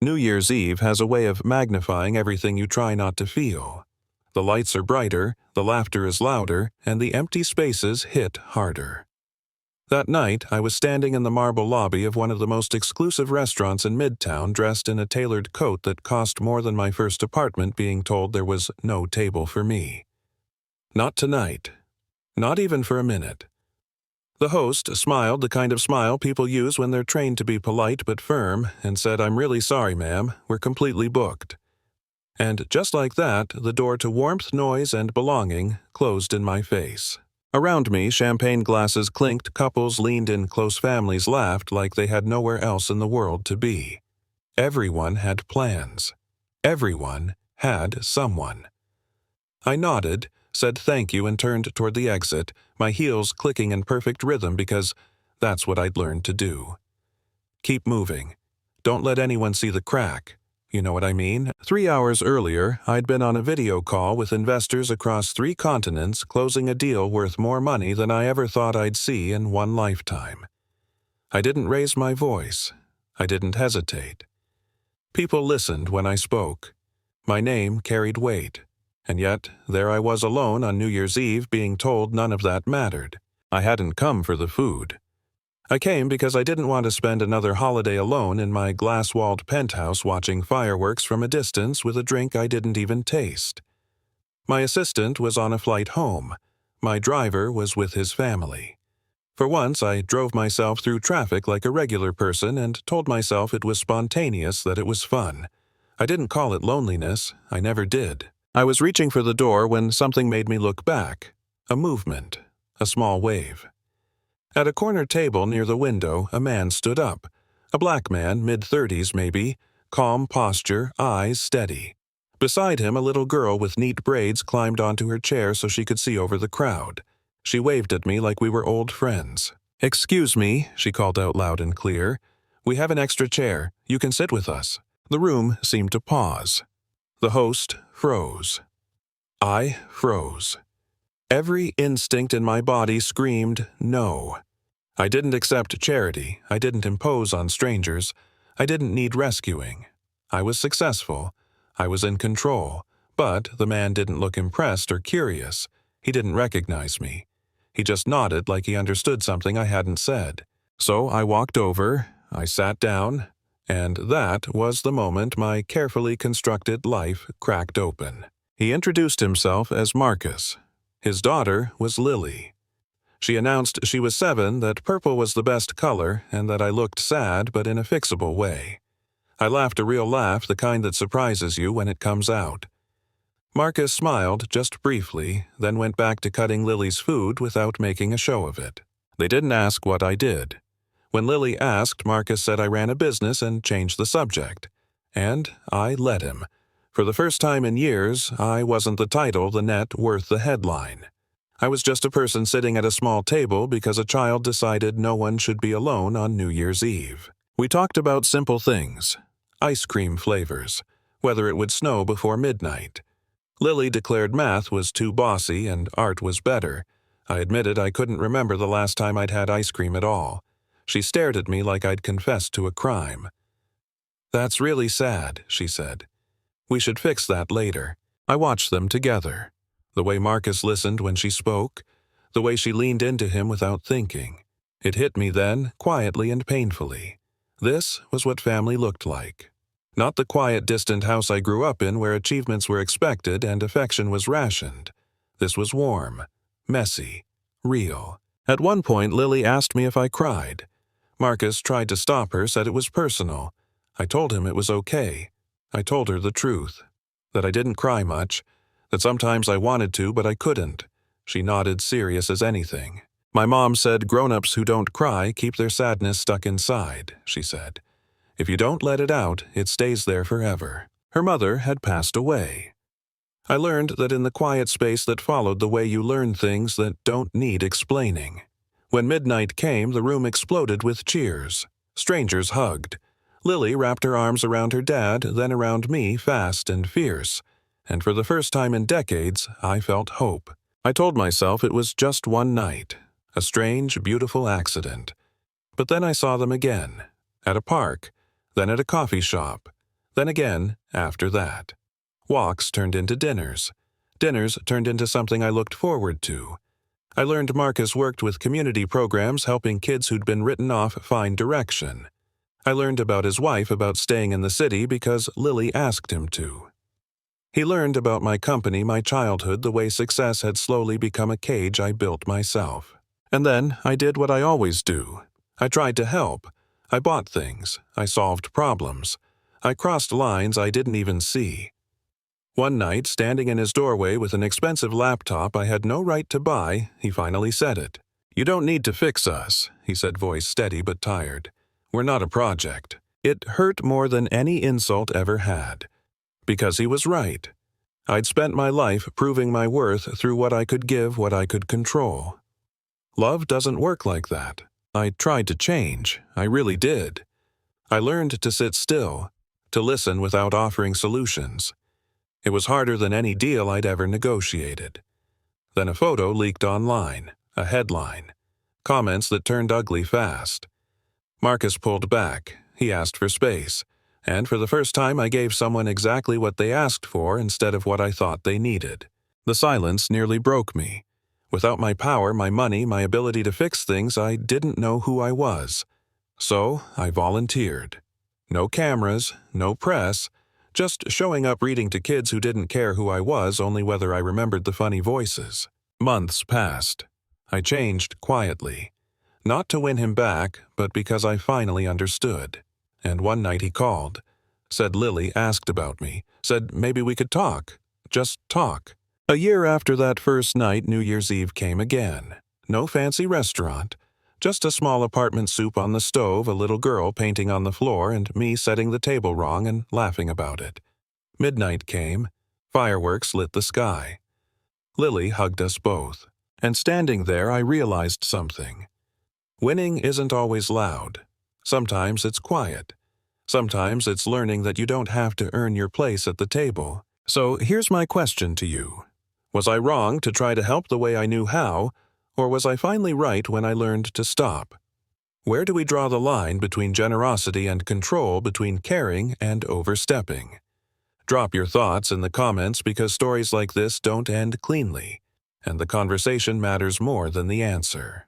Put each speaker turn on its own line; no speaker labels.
New Year's Eve has a way of magnifying everything you try not to feel. The lights are brighter, the laughter is louder, and the empty spaces hit harder. That night, I was standing in the marble lobby of one of the most exclusive restaurants in Midtown, dressed in a tailored coat that cost more than my first apartment, being told there was no table for me. Not tonight. Not even for a minute. The host smiled the kind of smile people use when they're trained to be polite but firm, and said, "I'm really sorry, ma'am, we're completely booked." And just like that, the door to warmth, noise, and belonging closed in my face. Around me, champagne glasses clinked, couples leaned in, close families laughed like they had nowhere else in the world to be. Everyone had plans. Everyone had someone. I nodded, said thank you, and turned toward the exit, my heels clicking in perfect rhythm because that's what I'd learned to do. Keep moving. Don't let anyone see the crack. You know what I mean? 3 hours earlier, I'd been on a video call with investors across 3 continents, closing a deal worth more money than I ever thought I'd see in one lifetime. I didn't raise my voice. I didn't hesitate. People listened when I spoke. My name carried weight. And yet, there I was alone on New Year's Eve being told none of that mattered. I hadn't come for the food. I came because I didn't want to spend another holiday alone in my glass-walled penthouse watching fireworks from a distance with a drink I didn't even taste. My assistant was on a flight home. My driver was with his family. For once, I drove myself through traffic like a regular person and told myself it was spontaneous, that it was fun. I didn't call it loneliness. I never did. I was reaching for the door when something made me look back. A movement. A small wave. At a corner table near the window, a man stood up. A black man, mid-30s maybe, calm posture, eyes steady. Beside him, a little girl with neat braids climbed onto her chair so she could see over the crowd. She waved at me like we were old friends. "Excuse me," she called out loud and clear. "We have an extra chair. You can sit with us." The room seemed to pause. The host froze. I froze. Every instinct in my body screamed no. I didn't accept charity. I didn't impose on strangers. I didn't need rescuing. I was successful. I was in control. But the man didn't look impressed or curious. He didn't recognize me. He just nodded like he understood something I hadn't said. So I walked over, I sat down, and that was the moment my carefully constructed life cracked open. He introduced himself as Marcus. His daughter was Lily. She announced she was 7, that purple was the best color, and that I looked sad but in a fixable way. I laughed a real laugh, the kind that surprises you when it comes out. Marcus smiled just briefly, then went back to cutting Lily's food without making a show of it. They didn't ask what I did. When Lily asked, Marcus said I ran a business and changed the subject. And I let him. For the first time in years, I wasn't the title, the net worth the headline. I was just a person sitting at a small table because a child decided no one should be alone on New Year's Eve. We talked about simple things. Ice cream flavors. Whether it would snow before midnight. Lily declared math was too bossy and art was better. I admitted I couldn't remember the last time I'd had ice cream at all. She stared at me like I'd confessed to a crime. "That's really sad," she said. "We should fix that later." I watched them together. The way Marcus listened when she spoke. The way she leaned into him without thinking. It hit me then, quietly and painfully. This was what family looked like. Not the quiet, distant house I grew up in where achievements were expected and affection was rationed. This was warm, messy, real. At one point, Lily asked me if I cried. Marcus tried to stop her, said it was personal. I told him it was okay. I told her the truth. That I didn't cry much. That sometimes I wanted to, but I couldn't. She nodded, serious as anything. "My mom said grown-ups who don't cry keep their sadness stuck inside," she said. "If you don't let it out, it stays there forever." Her mother had passed away. I learned that in the quiet space that followed the way you learn things that don't need explaining. When midnight came, the room exploded with cheers. Strangers hugged. Lily wrapped her arms around her dad, then around me, fast and fierce. And for the first time in decades, I felt hope. I told myself it was just one night. A strange, beautiful accident. But then I saw them again. At a park. Then at a coffee shop. Then again after that. Walks turned into dinners. Dinners turned into something I looked forward to. I learned Marcus worked with community programs helping kids who'd been written off find direction. I learned about his wife about staying in the city because Lily asked him to. He learned about my company, my childhood, the way success had slowly become a cage I built myself. And then I did what I always do. I tried to help. I bought things. I solved problems. I crossed lines I didn't even see. One night, standing in his doorway with an expensive laptop I had no right to buy, he finally said it. "You don't need to fix us," he said, voice steady but tired. "We're not a project." It hurt more than any insult ever had. Because he was right. I'd spent my life proving my worth through what I could give, what I could control. Love doesn't work like that. I tried to change. I really did. I learned to sit still, to listen without offering solutions. It was harder than any deal I'd ever negotiated. Then a photo leaked online, a headline. Comments that turned ugly fast. Marcus pulled back. He asked for space. And for the first time I gave someone exactly what they asked for instead of what I thought they needed. The silence nearly broke me. Without my power, my money, my ability to fix things, I didn't know who I was. So I volunteered. No cameras, no press, just showing up reading to kids who didn't care who I was, only whether I remembered the funny voices. Months passed. I changed quietly. Not to win him back, but because I finally understood. And one night he called. Said Lily asked about me. Said maybe we could talk. Just talk. A year after that first night, New Year's Eve came again. No fancy restaurant. Just a small apartment soup on the stove, a little girl painting on the floor, and me setting the table wrong and laughing about it. Midnight came. Fireworks lit the sky. Lily hugged us both. And standing there, I realized something. Winning isn't always loud. Sometimes it's quiet. Sometimes it's learning that you don't have to earn your place at the table. So here's my question to you. Was I wrong to try to help the way I knew how, or was I finally right when I learned to stop? Where do we draw the line between generosity and control, between caring and overstepping? Drop your thoughts in the comments because stories like this don't end cleanly, and the conversation matters more than the answer.